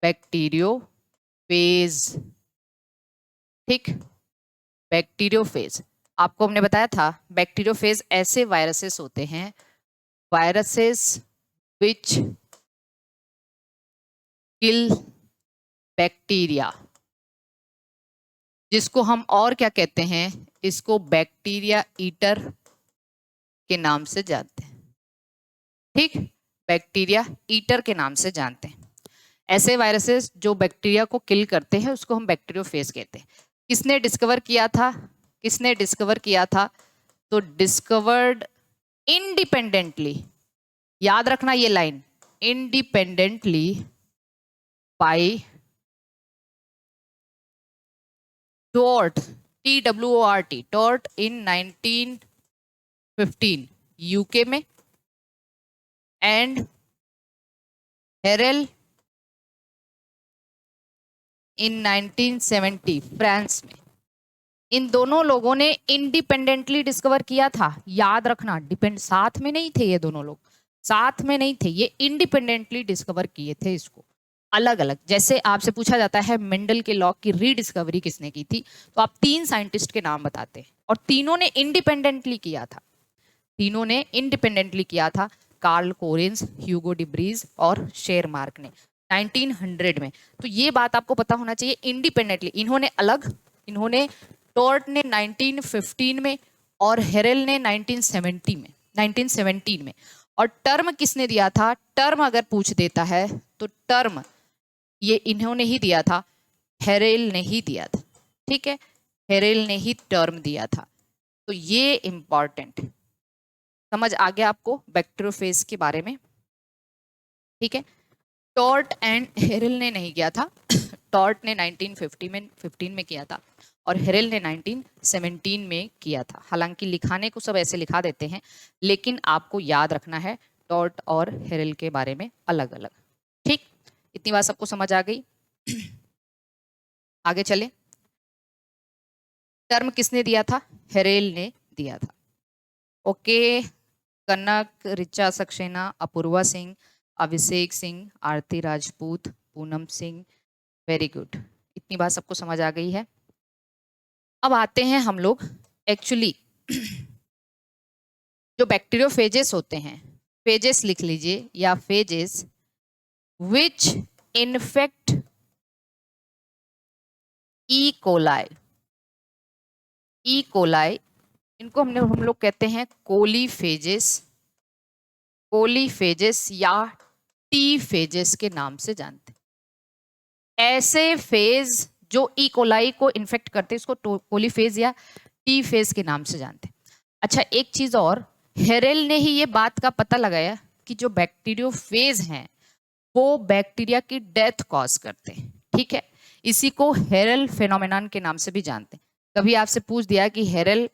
Bacteriophage. ठीक, bacteriophage आपको हमने बताया था, बैक्टीरियोफेज ऐसे वायरसेस होते हैं, वायरसेस विच किल बैक्टीरिया, जिसको हम और क्या कहते हैं, इसको बैक्टीरिया ईटर के नाम से जानते हैं। ठीक, बैक्टीरिया ईटर के नाम से जानते हैं। ऐसे वायरसेस जो बैक्टीरिया को किल करते हैं उसको हम बैक्टीरियोफेज कहते हैं। किसने डिस्कवर किया था, किसने डिस्कवर किया था, तो डिस्कवर्ड इंडिपेंडेंटली, याद रखना ये line, independently by Twort, TWORT, Twort in 1915 UK में, एंड हेरेल इन 1970 फ्रांस में। इन दोनों लोगों ने इंडिपेंडेंटली डिस्कवर किया था, याद रखना, डिपेंड साथ में नहीं थे ये दोनों लोग, साथ में नहीं थे, ये इंडिपेंडेंटली डिस्कवर किए थे इसको अलग अलग। जैसे आपसे पूछा जाता है मेंडल के लॉ की रीडिस्कवरी किसने की थी, तो आप 3 साइंटिस्ट के नाम बताते हैं और तीनों ने इंडिपेंडेंटली किया था, तीनों ने इंडिपेंडेंटली किया था, कार्ल कोरेंस, ह्यूगो डिब्रीज और शेरमार्क ने 1900 में। तो ये बात आपको पता होना चाहिए, इंडिपेंडेंटली इन्होंने अलग, इन्होंने टॉर्ट ने 1915 में और हेरेल ने 1917 में। और टर्म किसने दिया था, टर्म अगर पूछ देता है तो टर्म ये इन्होंने ही दिया था, हेरेल ने ही दिया था। ठीक है, हेरेल ने ही टर्म दिया था। तो ये इंपॉर्टेंट समझ आ गया आपको बैक्टीरियोफेज के बारे में। ठीक है, टॉर्ट एंड हेरेल ने नहीं किया था, टॉर्ट ने 1915 में किया था और हेरेल ने 1917 में किया था। हालांकि लिखाने को सब ऐसे लिखा देते हैं, लेकिन आपको याद रखना है टॉर्ट और हेरेल के बारे में अलग अलग। ठीक, इतनी बात सबको समझ आ गई। आगे चले, टर्म किसने दिया था, हेरेल ने दिया था। ओके, कनक, रिचा सक्सेना, अपूर्वा सिंह, अभिषेक सिंह, आरती राजपूत, पूनम सिंह, वेरी गुड। इतनी बात सबको समझ आ गई है। अब आते हैं हम लोग एक्चुअली जो बैक्टीरियोफेजेस होते हैं, फेजेस लिख लीजिए या फेजेस विच infect E coli, E coli, इनको हम लोग कहते हैं कोलीफेजेस, कोलीफेजेस या टी फेजेस के नाम से जानते हैं। ऐसे फेज जो ई कोलाई को इन्फेक्ट करते हैं इसको कोलीफेज या टी फेज के नाम से जानते हैं। अच्छा, एक चीज और, हेरेल ने ही ये बात का पता लगाया कि जो बैक्टीरियोफेज हैं वो बैक्टीरिया की डेथ कॉज करते हैं। ठीक है, इसी को हेरेल फेनोमेनन के नाम से भी जानते हैं। कभी आपसे पूछ दिया कि हेरेल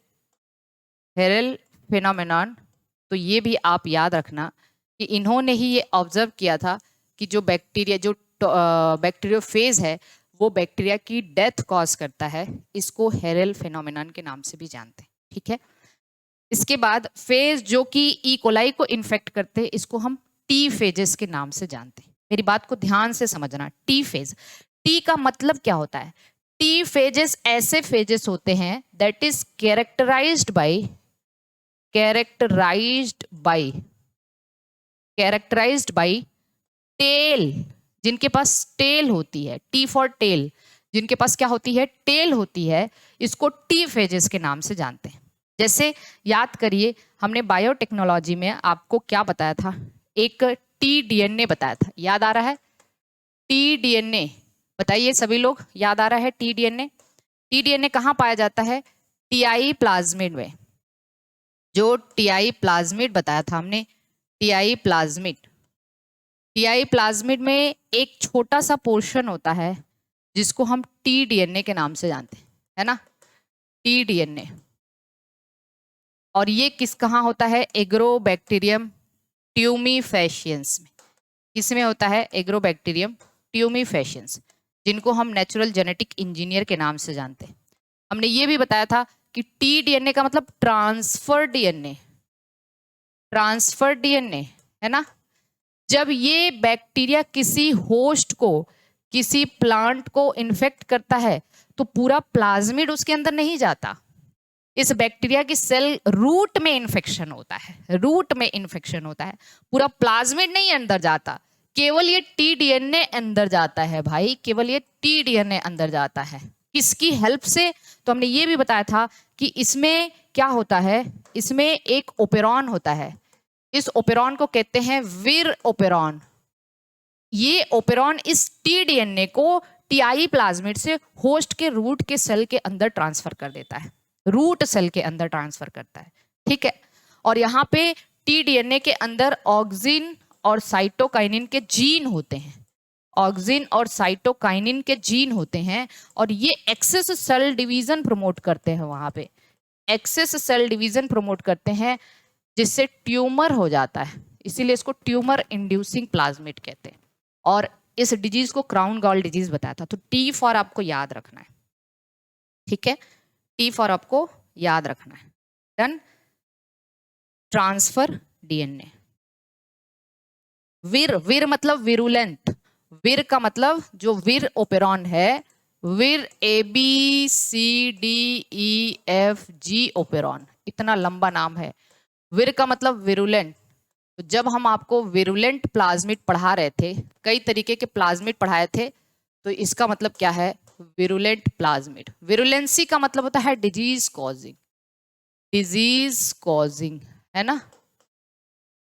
फेनोमेनन, तो ये भी आप याद रखना कि इन्होंने ही ये ऑब्जर्व किया था कि जो बैक्टीरिया, जो बैक्टीरियोफेज है वो बैक्टीरिया की डेथ कॉज करता है, इसको हेरेल फेनोमेनन के नाम से भी जानते हैं। ठीक है, इसके बाद फेज जो कि ई कोलाई को इन्फेक्ट करते हैं इसको हम टी फेजेस के नाम से जानते हैं। मेरी बात को ध्यान से समझना, टी फेज, टी का मतलब क्या होता है, टी फेजेस ऐसे फेजेस होते हैं that is characterized by, characterized by tail, जिनके पास टेल होती है, टी फॉर टेल, जिनके पास क्या होती है, टेल होती है, इसको टी फेजेस के नाम से जानते हैं। जैसे याद करिए, हमने बायोटेक्नोलॉजी में आपको क्या बताया था, एक टी डीएनए बताया था, याद आ रहा है, टी डीएनए, बताइए सभी लोग, याद आ रहा है टी डीएनए, टी डीएनए कहाँ पाया जाता है, टीआई प्लाज्मिड में, जो टीआई प्लाज्मिड बताया था हमने, टीआई प्लाज्मिड, टीआई प्लाज्मिड में एक छोटा सा पोर्शन होता है जिसको हम टी डीएनए के नाम से जानते हैं, है ना, टी डीएनए। और ये किस कहाँ होता है, एग्रोबैक्टीरियम ट्यूमीफेशियंस में, किसमें होता है, एग्रोबैक्टीरियम ट्यूमीफेशियंस, जिनको हम नेचुरल जेनेटिक इंजीनियर के नाम से जानते हैं। हमने ये भी बताया था कि टी डीएनए का मतलब ट्रांसफर डीएनए, ट्रांसफर डीएनए, है ना, जब ये बैक्टीरिया किसी होस्ट को, किसी प्लांट को इन्फेक्ट करता है तो पूरा प्लाज्मिड उसके अंदर नहीं जाता। इस बैक्टीरिया की सेल रूट में इन्फेक्शन होता है, रूट में इन्फेक्शन होता है, पूरा प्लाज्मिड नहीं अंदर जाता, केवल ये टीडीएनए अंदर जाता है भाई, केवल ये टीडीएनए अंदर जाता है। किसकी हेल्प से? तो हमने ये भी बताया था कि इसमें क्या होता है, इसमें एक ओपेरॉन होता है, इस ओपेरॉन को कहते हैं विर ओपेरॉन। ये ओपेरॉन इस टीडीएनए को टीआई प्लाज्मिड से होस्ट के रूट के सेल के अंदर ट्रांसफर कर देता है, रूट सेल के अंदर ट्रांसफर करता है, ठीक है। और यहाँ पे टीडीएनए के अंदर ऑक्सिन और साइटोकाइनिन के जीन होते हैं, ऑक्सिन और साइटोकाइनिन के जीन होते हैं, और ये एक्सेस सेल डिवीजन प्रमोट करते हैं, वहां पे एक्सेस सेल डिवीजन प्रमोट करते हैं, जिससे ट्यूमर हो जाता है, इसीलिए इसको ट्यूमर इंड्यूसिंग प्लाज्मिड कहते हैं। और इस डिजीज को क्राउन गॉल डिजीज बताया था। तो टी फॉर आपको याद रखना है, ठीक है, टी फॉर आपको याद रखना है। डन। Transfer DNA. विर, विर मतलब विरुलेंट, विर का मतलब जो विर ओपेरॉन है, विर ABCDEFG ओपेरॉन, इतना लंबा नाम है। विर का मतलब विरुलेंट। तो जब हम आपको विरुलेंट प्लाज्मिड पढ़ा रहे थे, कई तरीके के प्लाज्मिड पढ़ाए थे, तो इसका मतलब क्या है, विरुलेंट प्लाज्मिड। विरुलेंसी का मतलब होता है डिजीज कॉजिंग, डिजीज कॉजिंग, है ना।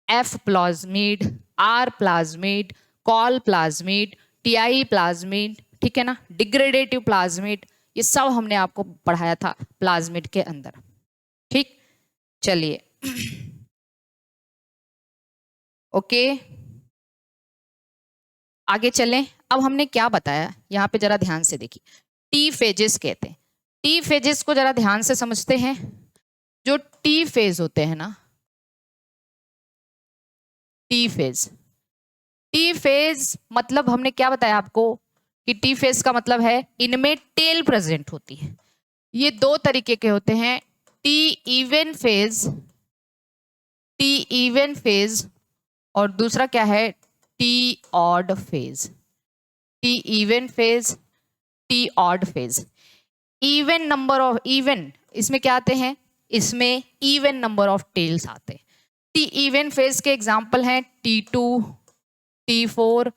F plasmid, R plasmid, call plasmid, TI plasmid, ठीक है ना, डिग्रेडेटिव प्लाज्मिड, ये सब हमने आपको पढ़ाया था प्लाज्मिड के अंदर, ठीक। चलिए ओके, आगे चलें। अब हमने क्या बताया यहाँ पे जरा ध्यान से देखिए, टी फेजेस कहते हैं। टी फेजेस को जरा ध्यान से समझते हैं। जो टी फेज होते हैं ना, टी फेज, टी फेज मतलब हमने क्या बताया आपको कि टी फेज का मतलब है इनमें टेल प्रेजेंट होती है। ये दो तरीके के होते हैं, T even phase, T even phase, और दूसरा क्या है, T odd phase. T even phase, T odd phase. Even number of, even इसमें क्या आते हैं, इसमें इवन नंबर ऑफ टेल्स आते हैं। टी इवन फेज के एग्जांपल हैं T2, T4,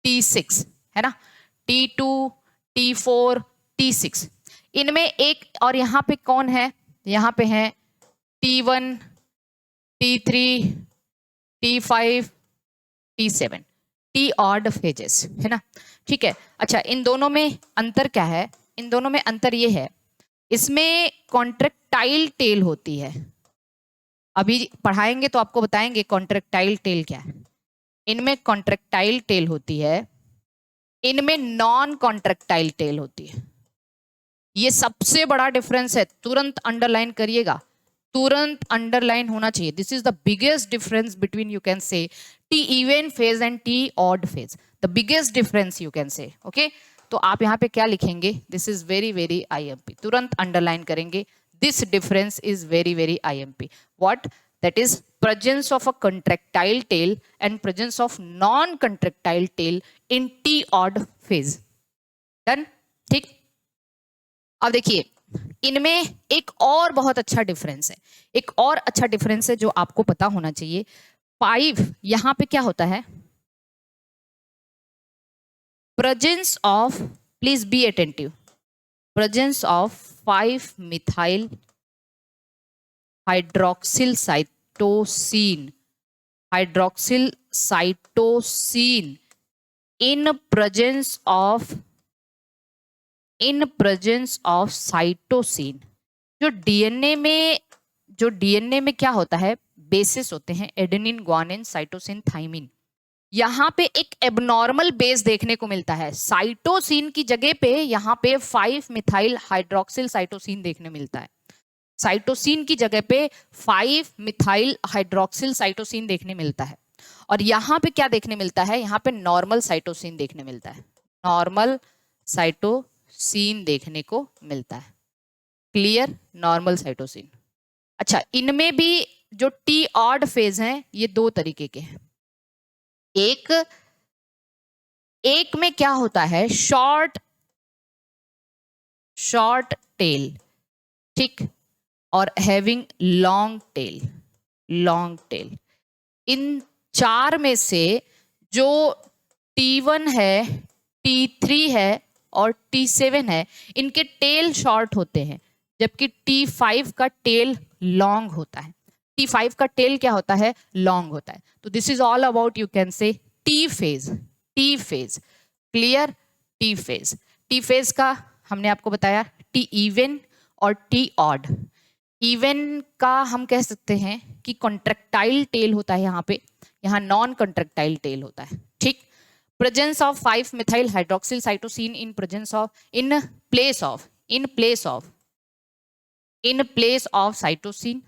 T6, है ना, T2, T4, T6। इनमें एक और यहाँ पे कौन है, यहाँ पे है T1, T3, T5, T7, T odd phases, है ना, ठीक है। अच्छा, इन दोनों में अंतर क्या है, इन दोनों में अंतर ये है, इसमें कॉन्ट्रेक्टाइल टेल होती है, अभी पढ़ाएंगे तो आपको बताएंगे कॉन्ट्रेक्टाइल टेल क्या है। इनमें कॉन्ट्रेक्टाइल टेल होती है, इनमें नॉन कॉन्ट्रेक्टाइल टेल होती है। ये सबसे बड़ा डिफरेंस है, तुरंत अंडरलाइन करिएगा, तुरंत अंडरलाइन होना चाहिए। This is the biggest difference between, you can say, T even phase and T odd phase, the biggest difference you can say, okay. तो आप यहाँ पे क्या लिखेंगे, this is very very IMP, तुरंत अंडरलाइन करेंगे, this difference is very very IMP। What? That is presence of a contractile tail and presence of non contractile tail in T odd phase. Done, ठीक। अब देखिए, इनमें एक और बहुत अच्छा डिफरेंस है, एक और अच्छा डिफरेंस है जो आपको पता होना चाहिए। 5 यहां पे क्या होता है, presence of, please be attentive, presence of 5 methyl hydroxyl cytosine, hydroxyl cytosine in presence of, in presence of cytosine. जो डीएनए में, जो डीएनए में क्या होता है, बेसिस होते हैं एडेनिन, ग्वानिन, साइटोसिन, थाइमिन। यहाँ पे एक एबनॉर्मल बेस देखने को मिलता है, साइटोसिन की जगह पे यहाँ पे 5 मिथाइल हाइड्रोक्सिल साइटोसिन देखने मिलता है, साइटोसिन की जगह पे 5 मिथाइल हाइड्रोक्सिल साइटोसिन देखने मिलता है। और यहाँ पे क्या देखने मिलता है, यहाँ पे नॉर्मल साइटोसिन देखने मिलता है, नॉर्मल साइटोसिन देखने को मिलता है, क्लियर, नॉर्मल साइटोसिन। अच्छा, इनमें भी जो टी ऑड फेज हैं, ये दो तरीके के हैं, एक एक में क्या होता है, शॉर्ट टेल, ठीक, और हैविंग लॉन्ग टेल। इन चार में से जो T1 है, T3 है और T7 है, इनके टेल शॉर्ट होते हैं, जबकि T5 का टेल लॉन्ग होता है। T5 का टेल क्या होता है, लॉन्ग होता है। तो this is all about, you can say T phase. Clear? T phase का हमने आपको बताया टी इवन और टी ऑड। इवन का हम कह सकते हैं कि कॉन्ट्रेक्टाइल टेल होता है यहाँ पे, यहाँ नॉन कॉन्ट्रेक्टाइल टेल होता है, ठीक। Presence of 5 methyl hydroxyl cytosine in place of cytosine,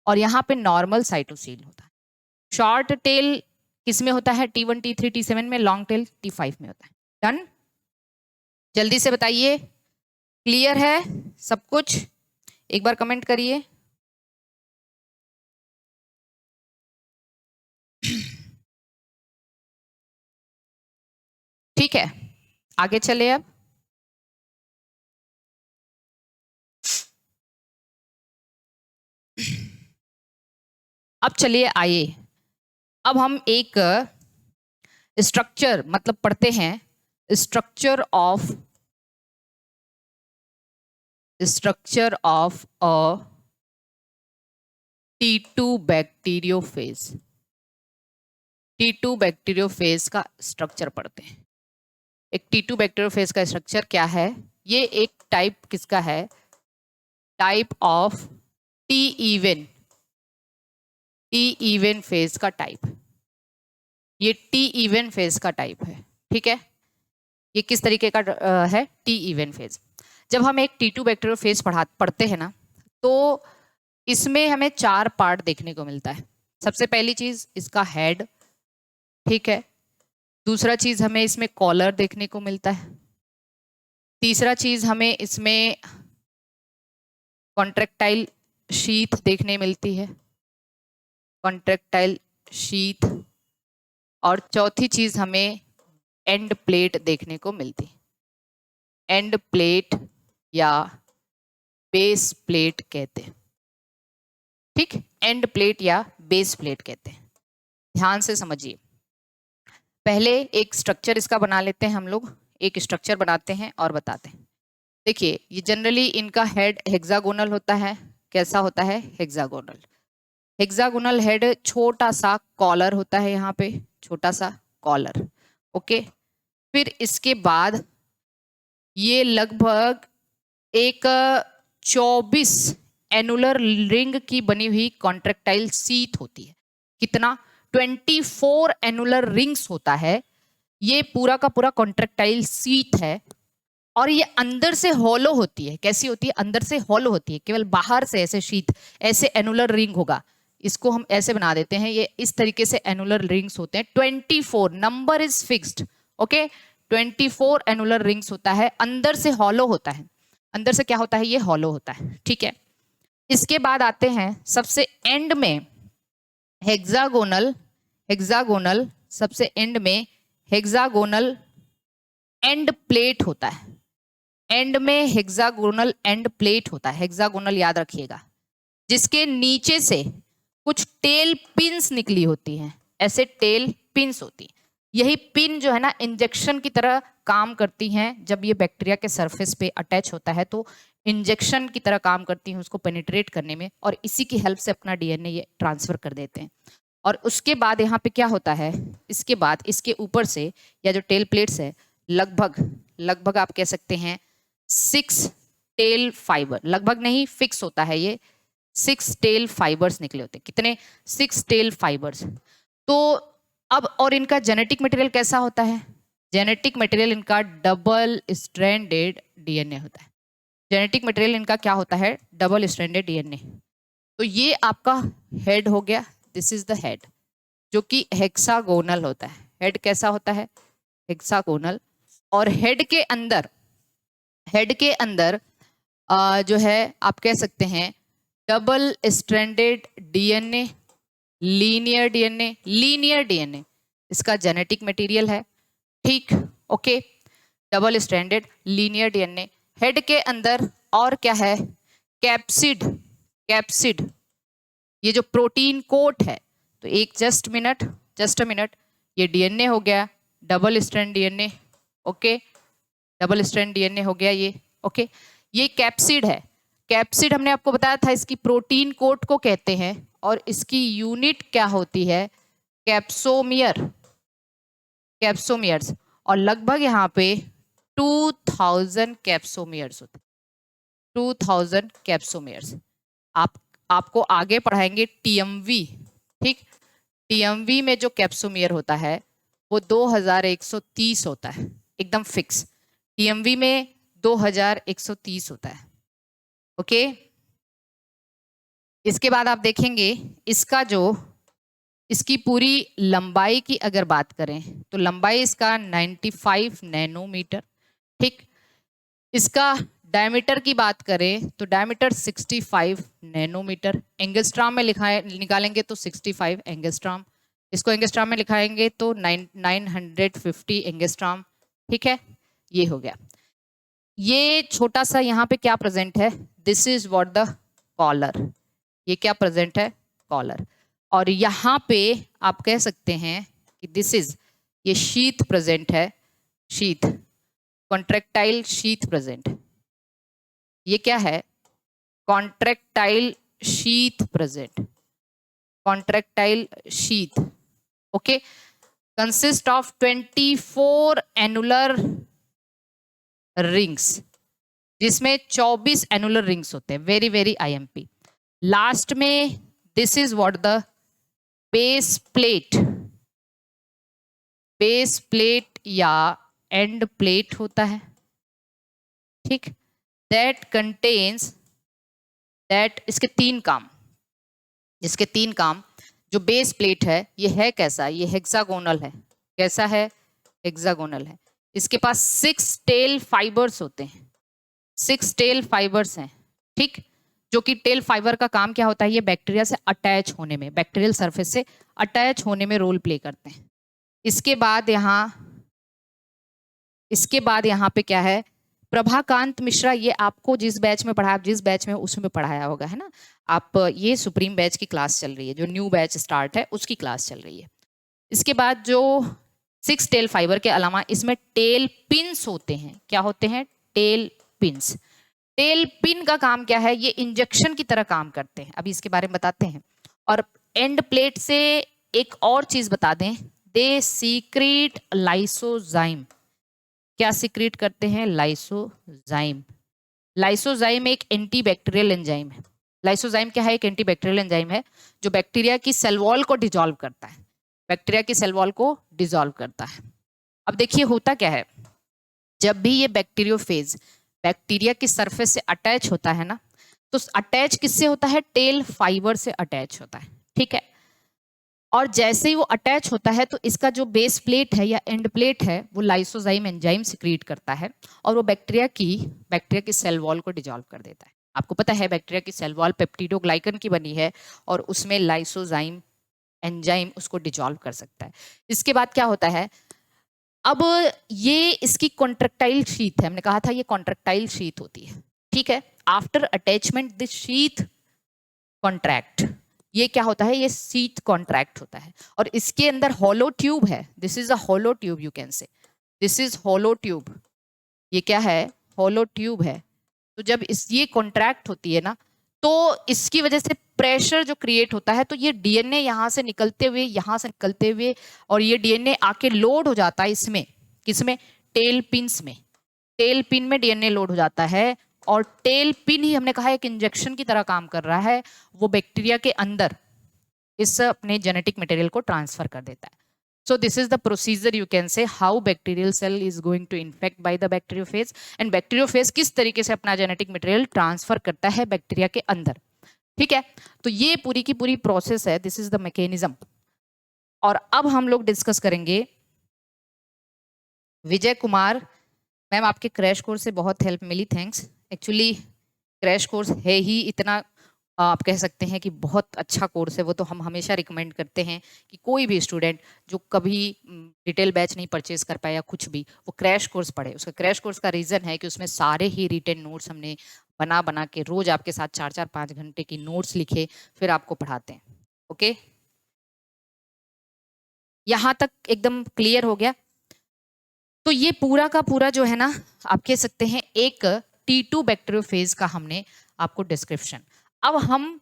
और यहाँ पे नॉर्मल साइटोसिन होता है। शॉर्ट टेल किस में होता है, T1, T3, T7 में, लॉन्ग टेल T5 में होता है। डन? जल्दी से बताइए, क्लियर है सब कुछ? एक बार कमेंट करिए। ठीक है, आगे चले। अब चलिए आइए, अब हम एक स्ट्रक्चर मतलब पढ़ते हैं, structure of a T2 bacteriophage. T2 bacteriophage का स्ट्रक्चर पढ़ते हैं। एक T2 बैक्टीरियोफेज का स्ट्रक्चर क्या है? ये एक टाइप किसका है, type of T even phase का टाइप। ये टी इवन फेज का टाइप है, ठीक है। ये किस तरीके का है, टी इवन फेज। जब हम एक T2 बैक्टीरियोफेज पढ़ते हैं ना, तो इसमें हमें 4 पार्ट देखने को मिलता है। सबसे पहली चीज इसका हेड, ठीक है। दूसरा चीज हमें इसमें कॉलर देखने को मिलता है। तीसरा चीज हमें इसमें कॉन्ट्रेक्टाइल शीथ देखने मिलती है, कॉन्ट्रेक्टाइल शीथ। और चौथी चीज हमें एंड प्लेट देखने को मिलती है। एंड प्लेट या बेस प्लेट कहते हैं, ठीक। एंड प्लेट या बेस प्लेट कहते हैं। ध्यान से समझिए, पहले एक स्ट्रक्चर इसका बना लेते हैं हम लोग। एक स्ट्रक्चर बनाते हैं और बताते हैं। देखिए, ये जनरली इनका हेड हेक्सागोनल होता है। कैसा होता है, हेक्सागोनल। हेक्सागोनल हेड, छोटा सा कॉलर होता है यहाँ पे, छोटा सा कॉलर, ओके। फिर इसके बाद ये लगभग एक 24 एनुलर रिंग की बनी हुई कॉन्ट्रेक्टाइल शीथ होती है। कितना, 24 एनुलर रिंग्स होता है। ये पूरा का पूरा कॉन्ट्रेक्टाइल शीथ है, और ये अंदर से हॉलो होती है। कैसी होती है, अंदर से हॉलो होती है, केवल बाहर से ऐसे शीथ, ऐसे एनुलर रिंग होगा। इसको हम ऐसे बना देते हैं, ये इस तरीके से एनुलर रिंग्स होते हैं। 24 number is fixed, okay. 24 annular rings होता है, अंदर से हॉलो होता है। अंदर से क्या होता है, ये हॉलो होता है, ठीक है। इसके बाद आते हैं सबसे एंड में हेक्सागोनल सबसे एंड में हेक्सागोनल एंड प्लेट होता है। एंड में हेक्सागोनल एंड प्लेट होता है, हेक्सागोनल याद रखिएगा, जिसके नीचे से कुछ टेल पिन्स निकली होती हैं। ऐसे टेल पिन्स होती हैं। यही पिन जो है ना, इंजेक्शन की तरह काम करती हैं। जब ये बैक्टीरिया के सरफेस पे अटैच होता है तो इंजेक्शन की तरह काम करती हैं उसको पेनिट्रेट करने में, और इसी की हेल्प से अपना डीएनए ये ट्रांसफर कर देते हैं। और उसके बाद यहाँ पे क्या होता है, इसके बाद इसके ऊपर से, या जो टेल प्लेट्स है, लगभग आप कह सकते हैं 6 टेल फाइबर, लगभग नहीं, फिक्स होता है ये, 6 टेल फाइबर्स निकले होते हैं। कितने, 6 टेल फाइबर्स। तो अब, और इनका जेनेटिक मटेरियल कैसा होता है, जेनेटिक मटेरियल इनका डबल स्ट्रैंडेड डीएनए होता है। जेनेटिक मटेरियल इनका क्या होता है, डबल स्ट्रैंडेड डीएनए। तो ये आपका हेड हो गया, दिस इज द हेड, जो कि हेक्सागोनल होता है। हेड कैसा होता है, हेक्सागोनल। और हेड के अंदर जो है आप कह सकते हैं double stranded DNA, linear DNA. इसका जेनेटिक मटेरियल है, ठीक, okay. Double stranded linear DNA. Head के अंदर और क्या है, कैप्सिड, कैप्सिड, ये जो प्रोटीन कोट है। तो एक जस्ट अ मिनट, ये डीएनए हो गया, double strand DNA, okay, double strand DNA हो गया ये, ओके। ये कैप्सिड है, कैप्सिड हमने आपको बताया था इसकी प्रोटीन कोट को कहते हैं, और इसकी यूनिट क्या होती है, कैप्सोमियर, कैप्सोमियर्स। और लगभग यहाँ पे 2000 कैप्सोमियर्स होते, 2000 कैप्सोमियर्स। आपको आगे पढ़ाएंगे टीएमवी, ठीक। टीएमवी में जो कैप्सोमियर होता है वो 2130 होता है, एकदम फिक्स। टीएमवी में 2130 होता है, ओके। इसके बाद आप देखेंगे इसका जो, इसकी पूरी लंबाई की अगर बात करें तो लंबाई इसका 95 नैनोमीटर, ठीक। इसका डायमीटर की बात करें तो डायमीटर 65 नैनोमीटर, एंगस्ट्राम में निकालेंगे तो 65 एंगस्ट्राम, इसको एंगस्ट्राम में लिखाएंगे तो 950 एंगस्ट्राम, ठीक है। ये हो गया। ये छोटा सा यहाँ पे क्या प्रेजेंट है, this is what the collar, ये क्या प्रेजेंट है, कॉलर। और यहाँ पे आप कह सकते हैं कि दिस इज, ये शीथ प्रेजेंट है, शीथ, कॉन्ट्रेक्टाइल शीथ प्रेजेंट। ये क्या है, contractile sheath present, contractile sheath, okay. Consist of 24 annular rings, जिसमें 24 एनुलर रिंग्स होते हैं, वेरी वेरी आईएमपी। लास्ट में this is what the base plate, base plate या एंड प्लेट होता है, ठीक। दैट कंटेन्स, दैट, इसके तीन काम, इसके तीन काम। जो बेस प्लेट है ये है कैसा, ये हेक्सागोनल है, कैसा है, हेक्सागोनल है। इसके पास 6 टेल फाइबर्स होते हैं, 6 टेल फाइबर्स हैं, ठीक। जो कि टेल फाइबर का काम क्या होता है, ये बैक्टीरिया से अटैच होने में, बैक्टीरियल सरफेस से अटैच होने में रोल प्ले करते हैं। इसके बाद यहाँ पे क्या है, प्रभाकांत मिश्रा, ये आपको जिस बैच में पढ़ाया, जिस बैच में उसमें पढ़ाया होगा, है ना। आप, ये सुप्रीम बैच की क्लास चल रही है, जो न्यू बैच स्टार्ट है उसकी क्लास चल रही है। इसके बाद जो 6 टेल फाइबर के अलावा इसमें टेल पिन्स होते हैं, क्या होते हैं, टेल पिन्स। टेल पिन का काम क्या है, ये इंजेक्शन की तरह काम करते हैं, अभी इसके बारे में बताते हैं। और एंड प्लेट से एक और चीज बता दें, दे सीक्रेट लाइसोजाइम, क्या सीक्रेट करते हैं, लाइसोजाइम। लाइसोजाइम एक एंटीबैक्टीरियल एंजाइम है। लाइसोजाइम क्या है, एक एंटीबैक्टीरियल एंजाइम है जो बैक्टीरिया की सेल वॉल को डिसॉल्व करता है, बैक्टीरिया की सेल वॉल को डिसॉल्व करता है। अब देखिए होता क्या है, जब भी ये बैक्टीरियोफेज बैक्टीरिया की सरफेस से अटैच होता है ना, तो अटैच किससे होता है, टेल फाइबर से अटैच होता है, ठीक है। और जैसे ही वो अटैच होता है तो इसका जो बेस प्लेट है या एंड प्लेट है वो लाइसोजाइम एंजाइम सिक्रीट करता है, और वो बैक्टीरिया की सेल वॉल को डिसॉल्व कर देता है। आपको पता है बैक्टीरिया की सेल वॉल पेप्टिडोग्लाइकन की बनी है, और उसमें लाइसोजाइम एंजाइम उसको डिसॉल्व कर सकता है। इसके बाद क्या होता है, अब ये इसकी कॉन्ट्रेक्टाइल शीथ है, हमने कहा था ये कॉन्ट्रेक्टाइल शीथ होती है, ठीक है। After attachment this sheath contract, ये क्या होता है, ये शीथ कॉन्ट्रैक्ट होता है। और इसके अंदर हॉलो ट्यूब है, this is a hollow tube, you can से दिस इज हॉलो ट्यूब, ये क्या है, हॉलो ट्यूब है। तो जब ये कॉन्ट्रैक्ट होती है ना, तो इसकी वजह से प्रेशर जो क्रिएट होता है, तो ये डीएनए यहाँ से निकलते हुए और ये डीएनए आके लोड हो जाता है इसमें, किसमें, टेल पिन्स में, टेल पिन में डीएनए लोड हो जाता है। और टेल पिन ही हमने कहा एक इंजेक्शन की तरह काम कर रहा है, वो बैक्टीरिया के अंदर इस अपने जेनेटिक मटेरियल को ट्रांसफर कर देता है। So this is the procedure, you can say, how bacterial cell is going to infect by the bacteriophage, and bacteriophage किस तरीके से अपना जेनेटिक मटेरियल ट्रांसफर करता है बैक्टीरिया के अंदर, ठीक है। तो ये पूरी की पूरी प्रोसेस है, दिस इज द मैकेनिज्म। और अब हम लोग डिस्कस करेंगे, विजय कुमार मैम आपके क्रैश कोर्स से बहुत हेल्प मिली, थैंक्स। एक्चुअली क्रैश कोर्स है ही इतना आप कह सकते हैं कि बहुत अच्छा कोर्स है, वो तो हम हमेशा रिकमेंड करते हैं कि कोई भी स्टूडेंट जो कभी डिटेल बैच नहीं परचेज कर पाया या कुछ भी, वो क्रैश कोर्स पढ़े। उसका क्रैश कोर्स का रीज़न है कि उसमें सारे ही रिटेन नोट्स हमने बना बना के रोज आपके साथ 4-4-5 घंटे की नोट्स लिखे फिर आपको पढ़ाते हैं। ओके, यहाँ तक एकदम क्लियर हो गया। तो ये पूरा का पूरा जो है ना, आप कह सकते हैं एक T2 बैक्टीरियोफेज का हमने आपको डिस्क्रिप्शन। अब हम